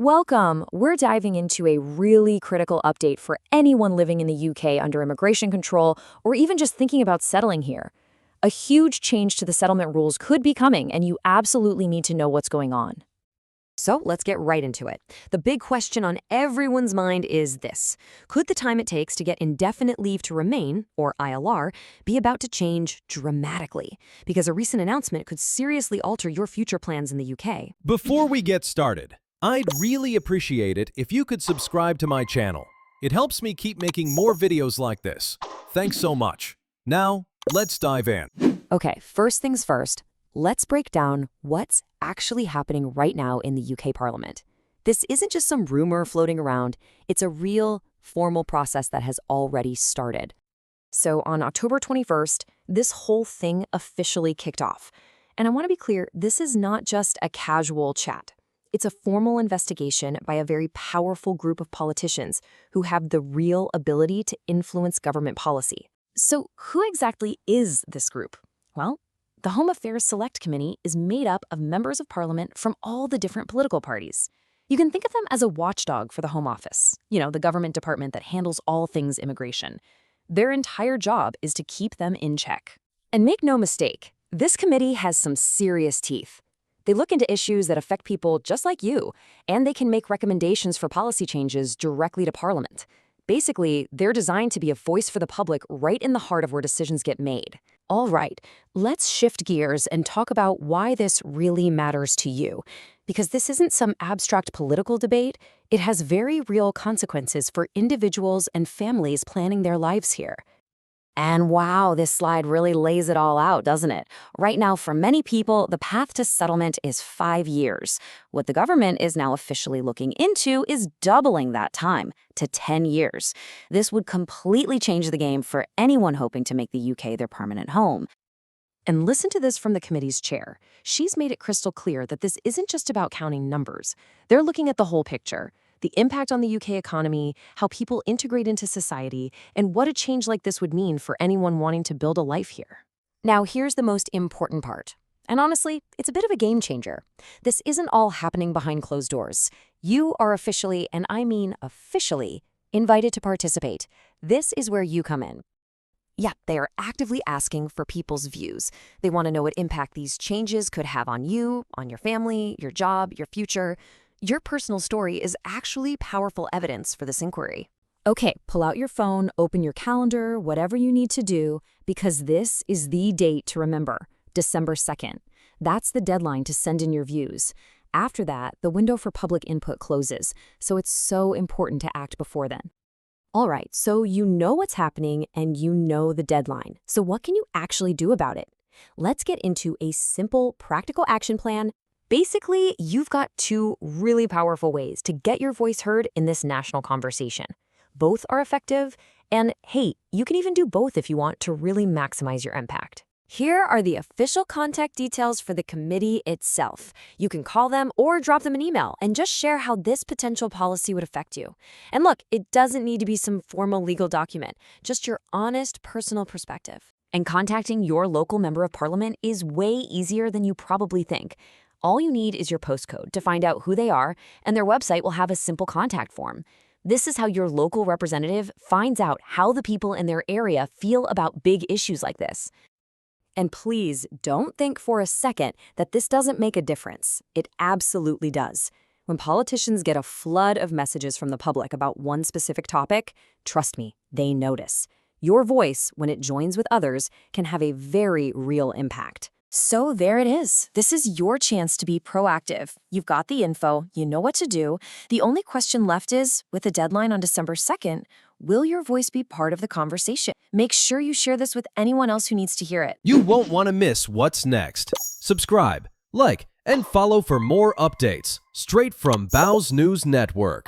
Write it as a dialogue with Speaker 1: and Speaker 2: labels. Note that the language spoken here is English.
Speaker 1: Welcome! We're diving into a really critical update for anyone living in the UK under immigration control or even just thinking about settling here. A huge change to the settlement rules could be coming, and you absolutely need to know what's going on.
Speaker 2: So let's get right into it. The big question on everyone's mind is this. Could the time it takes to get indefinite leave to remain, or ILR, be about to change dramatically? Because a recent announcement could seriously alter your future plans in the UK.
Speaker 3: Before we get started, I'd really appreciate it if you could subscribe to my channel. It helps me keep making more videos like this. Thanks so much. Now, let's dive in.
Speaker 2: Okay, first things first, let's break down what's actually happening right now in the UK Parliament. This isn't just some rumor floating around, it's a real, formal process that has already started. So on October 21st, this whole thing officially kicked off. And I want to be clear, this is not just a casual chat. It's a formal investigation by a very powerful group of politicians who have the real ability to influence government policy. So who exactly is this group? Well, the Home Affairs Select Committee is made up of members of Parliament from all the different political parties. You can think of them as a watchdog for the Home Office, the government department that handles all things immigration. Their entire job is to keep them in check. And make no mistake, this committee has some serious teeth. They look into issues that affect people just like you, and they can make recommendations for policy changes directly to Parliament. Basically, they're designed to be a voice for the public right in the heart of where decisions get made. All right, let's shift gears and talk about why this really matters to you. Because this isn't some abstract political debate, it has very real consequences for individuals and families planning their lives here. And wow, this slide really lays it all out, doesn't it? Right now, for many people, the path to settlement is 5 years. What the government is now officially looking into is doubling that time to 10 years. This would completely change the game for anyone hoping to make the UK their permanent home. And listen to this from the committee's chair. She's made it crystal clear that this isn't just about counting numbers. They're looking at the whole picture. The impact on the UK economy, how people integrate into society, and what a change like this would mean for anyone wanting to build a life here. Now, here's the most important part. And honestly, it's a bit of a game changer. This isn't all happening behind closed doors. You are officially, and I mean officially, invited to participate. This is where you come in. Yeah, they are actively asking for people's views. They want to know what impact these changes could have on you, on your family, your job, your future. Your personal story is actually powerful evidence for this inquiry. Okay, pull out your phone, open your calendar, whatever you need to do, because this is the date to remember, December 2nd. That's the deadline to send in your views. After that, the window for public input closes, so it's so important to act before then. All right, so you know what's happening and you know the deadline. So what can you actually do about it? Let's get into a simple, practical action plan. Basically, you've got 2 really powerful ways to get your voice heard in this national conversation. Both are effective, and hey, you can even do both if you want to really maximize your impact. Here are the official contact details for the committee itself. You can call them or drop them an email and just share how this potential policy would affect you. And look, it doesn't need to be some formal legal document, just your honest personal perspective. And contacting your local member of parliament is way easier than you probably think. All you need is your postcode to find out who they are, and their website will have a simple contact form. This is how your local representative finds out how the people in their area feel about big issues like this. And please don't think for a second that this doesn't make a difference. It absolutely does. When politicians get a flood of messages from the public about one specific topic, trust me, they notice. Your voice, when it joins with others, can have a very real impact. So there it is. This is your chance to be proactive. You've got the info, you know what to do. The only question left is, with a deadline on December 2nd, will your voice be part of the conversation? Make sure you share this with anyone else who needs to hear it.
Speaker 3: You won't want to miss what's next. Subscribe, like, and follow for more updates straight from Bow's News Network.